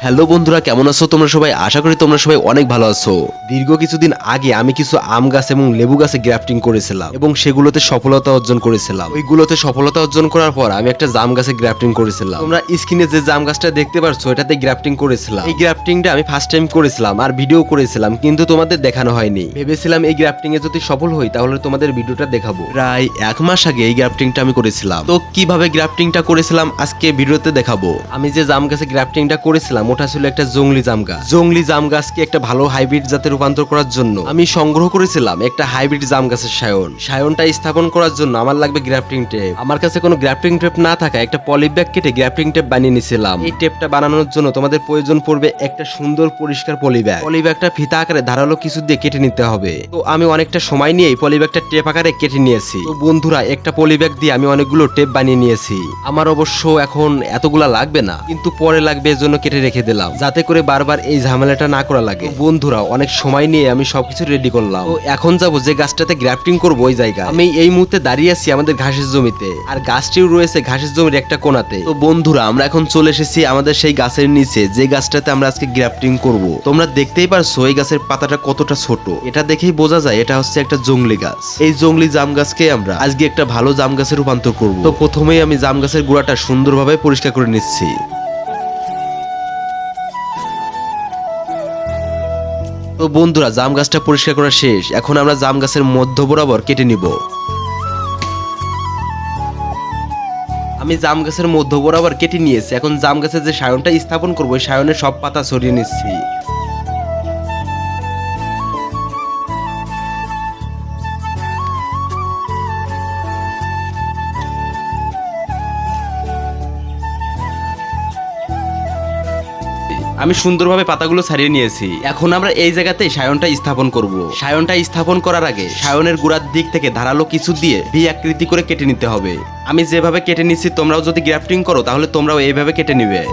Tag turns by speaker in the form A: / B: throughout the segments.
A: Hello বন্ধুরা, কেমন আছো তোমরা সবাই? আশা করি তোমরা সবাই অনেক ভালো আছো। দীর্ঘ কিছুদিন আগে আমি কিছু আম গাছ এবং লেবু গাছে গ্রাফটিং করেছিলাম এবং সেগুলোতে সফলতা অর্জন করেছিলাম। ওইগুলোতে সফলতা অর্জন করার পর আমি একটা জাম গাছে গ্রাফটিং করেছিলাম। তোমরা স্ক্রিনে যে জাম গাছটা দেখতে পারছো এটাতে গ্রাফটিং করেছিলাম। এই গ্রাফটিংটা আমি ফার্স্ট টাইম করেছিলাম আর ভিডিও করেছিলাম, কিন্তু তোমাদের দেখানো হয়নি। ভেবেছিলাম এই গ্রাফটিং এ যদি সফল হই তাহলে তোমাদের ভিডিওটা দেখাবো। প্রায় 1 মাস আগে এই গ্রাফটিংটা আমি করেছিলাম। তো কিভাবে গ্রাফটিংটা করেছিলাম আজকে ভিডিওতে দেখাবো। আমি যে জাম গাছে গ্রাফটিংটা করেছিলাম ওটা ছিল একটা জংলি জাম গাছ। জংলি জাম গাছকে একটা ভালো হাইব্রিড জাতে রূপান্তর করার জন্য আমি সংগ্রহ করেছিলাম একটা হাইব্রিড জাম গাছের সায়নটা স্থাপন করার জন্য আমার লাগবে গ্রাফটিং টেপ। আমার কাছে কোনো গ্রাফটিং টেপ না থাকা একটা পলি ব্যাগ কেটে গ্রাফটিং টেপ বানিয়ে নিয়েছিলাম। এই টেপটা বানানোর জন্য তোমাদের প্রয়োজন পড়বে একটা সুন্দর পরিষ্কার পলি ব্যাগ। পলি ব্যাগটা ফিতা আকারে ধারালো কিছু দিয়ে কেটে নিতে হবে। তো আমি অনেকটা সময় নিয়ে এই পলি ব্যাগটা টেপ আকারে কেটে নিয়েছি। তো বন্ধুরা, একটা পলি ব্যাগ দিয়ে আমি অনেকগুলো টেপ বানিয়ে নিয়েছি। আমার অবশ্য এখন এতগুলা লাগবে না, কিন্তু পরে লাগবে, এর জন্য কেটে রেখে দিলাম যাতে করে বারবার এই ঝামেলাটা না করা লাগে। বন্ধুরা, অনেক সময় নিয়ে আমি সবকিছু রেডি করলাম। তো এখন যাবো যে গাছটাতে গ্রাফটিং করবো ওই জায়গায়। আমি এই মুহূর্তে দাঁড়িয়ে আছি আমাদের ঘাসের জমিতে, আর গাছটিও রয়েছে ঘাসের জমির একটা কোণাতে। তো বন্ধুরা, আমরা এখন চলে এসেছি আমাদের সেই গাছের নিচে যে গাছটাতে আমরা আজকে গ্রাফটিং করব। তোমরা দেখতেই পারছো এই গাছের পাতাটা কতটা ছোট। এটা দেখেই বোঝা যায় এটা হচ্ছে একটা জংলি গাছ। এই জংলি জাম গাছকে আমরা আজকে একটা ভালো জাম গাছে রূপান্তর করব। তো প্রথমেই আমি জাম গাছের গোড়াটা সুন্দরভাবে পরিষ্কার করে নিচ্ছি। তো বন্ধুরা, জাম গাছটা পরিষ্কার করা শেষ। এখন আমরা জাম গাছের মধ্য বরাবর কেটে নিব। আমি জাম গাছের মধ্য বরাবর কেটে নিয়েছি। এখন জাম গাছের যে সায়নটা স্থাপন করবো ওই সায়নের সব পাতা সরিয়ে নিচ্ছি। আমি সুন্দরভাবে পাতাগুলো ছাড়িয়ে নিয়েছি। এখন আমরা এই জায়গাতেই সায়নটা স্থাপন করব। সায়নটা স্থাপন করার আগে সায়নের গোড়ার দিক থেকে ধারালো কিছু দিয়ে ভি আকৃতি করে কেটে নিতে হবে। আমি যেভাবে কেটে নিচ্ছি তোমরাও যদি গ্রাফটিং করো তাহলে তোমরাও এইভাবে কেটে নিবে।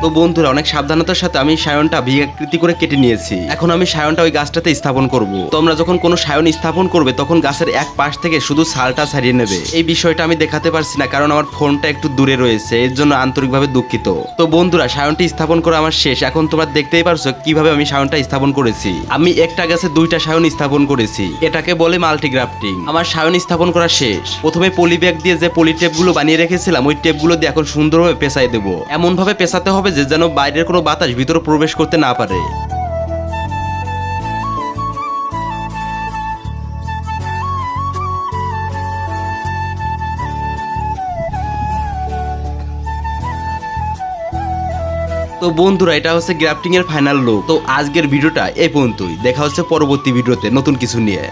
A: তো বন্ধুরা, অনেক সাবধানতার সাথে আমি সায়নটা ভি আকৃতি করে কেটে নিয়েছি। এখন আমি সায়নটা ওই গাছটাতে স্থাপন করব। তোমরা যখন কোনো সায়ন স্থাপন করবে তখন গাছের এক পাশ থেকে শুধু ছালটা ছাড়িয়ে নেবে। এই বিষয়টা আমি দেখাতে পারছি না কারণ আমার ফোনটা একটু দূরে রয়েছে, এর জন্য আন্তরিকভাবে দুঃখিত। তো বন্ধুরা, সায়নটি স্থাপন করা আমার শেষ। এখন তোমরা দেখতেই পারছো কিভাবে আমি সায়নটা স্থাপন করেছি। আমি একটা গাছে দুইটা সায়ন স্থাপন করেছি, এটাকে বলে মাল্টিগ্রাফটিং। আমার সায়ন স্থাপন করা শেষ। প্রথমে পলি ব্যাগ দিয়ে যে পলি টেপগুলো বানিয়ে রেখেছিলাম ওই টেপগুলো দিয়ে এখন সুন্দরভাবে পেঁচাই দেবো। এমন ভাবে পেঁচাতে হবে যে যেন বাইরের কোনো বাতাস ভিতরে প্রবেশ করতে না পারে। তো বন্ধুরা, এটা হচ্ছে গ্রাফটিং এর ফাইনাল লুক। তো আজকের ভিডিওটা এই পর্যন্তই। দেখা হচ্ছে পরবর্তী ভিডিওতে নতুন কিছু নিয়ে।